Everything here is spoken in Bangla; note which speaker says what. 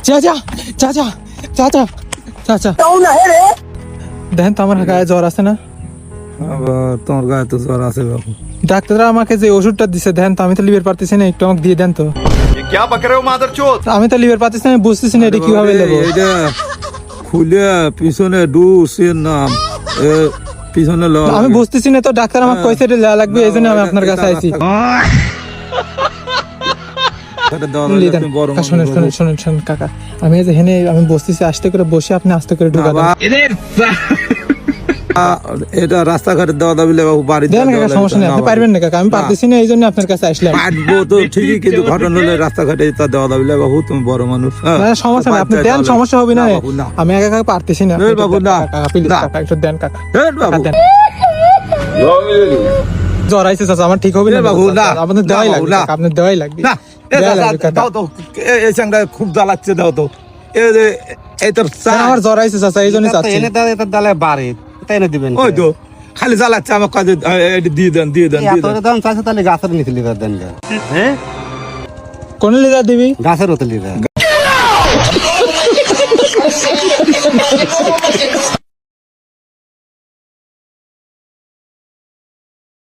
Speaker 1: চাচা চাচা চাচা চাচা দেখেন তো আমার গায়ে জ্বর আছে না?
Speaker 2: তোমার গায়ে তো জ্বর আছে বাবু।
Speaker 1: ডাক্তাররা আমাকে যে ওষুধটা দিছে দেন তো, আমি তো লিভার পারতেছি না, একটু আমাকে দিয়ে দেন তো। আমি তো লিভার পারতেছি না, বুঝতেছি না এটা কিভাবে নেবো।
Speaker 2: এটা খুলে পিছনে নাম পিছনে
Speaker 1: আমি বুঝতেছি না তো, ডাক্তার আমাকে কইছে এটা দেওয়া লাগবে, এই জন্য আমি আপনার কাছে আইছি। শোনেন শোনেন শোনেন শোনেন কাকা, আমি এই যে হেনে আমি বসতেছি, আস্তে করে বসে আপনি আস্তে করে ঢুকা দেন।
Speaker 2: এটা রাস্তাঘাটে দেওয়া দাবি বাবু, বাড়ি
Speaker 1: দেন কাকা, সমস্যা নেই, আপনি পারবেন না কাকা, আমি পারতেছি না, এই জন্য আপনার কাছে আসলাম।
Speaker 2: পারবো তো ঠিকই, কিন্তু ঘটনা হলে রাস্তাঘাটে তা দেওয়া দাবি বাবু, তুমি বড় মানুষ।
Speaker 1: না সমস্যা নেই, আপনি দেন, সমস্যা হবে না। আমি একা একা পারতেছি না
Speaker 2: বাবু, না
Speaker 1: কাকা, প্লিজ কাকা একটু দেন কাকা।
Speaker 2: বাবু
Speaker 1: দেন। জ্বর আইছে চাচা, আমার ঠিক হবে না
Speaker 2: বাবু, না
Speaker 1: আপনাদের দেওয়াই লাগবে কাকা, আপনাদের দেওয়াই লাগবে।
Speaker 2: না দাও তো, এই চাংটা খুব জ্বালাচ্ছে, দাও তো। এই তোর
Speaker 1: আমার জ্বর আইছে চাচা, এই জন্য চাচ্ছি।
Speaker 3: তাই না দিবেন?
Speaker 2: ওই তো খালি জ্বালাচ্ছে আমার কাছে, দিয়ে দেন দিয়ে দেন দিয়ে দেন।
Speaker 3: দাম চাইছে তাহলে গাছের নিচে লিভার দেন গা। হ্যাঁ,
Speaker 1: কোন লিটার দিবি?
Speaker 3: গাছের হতে লিভার।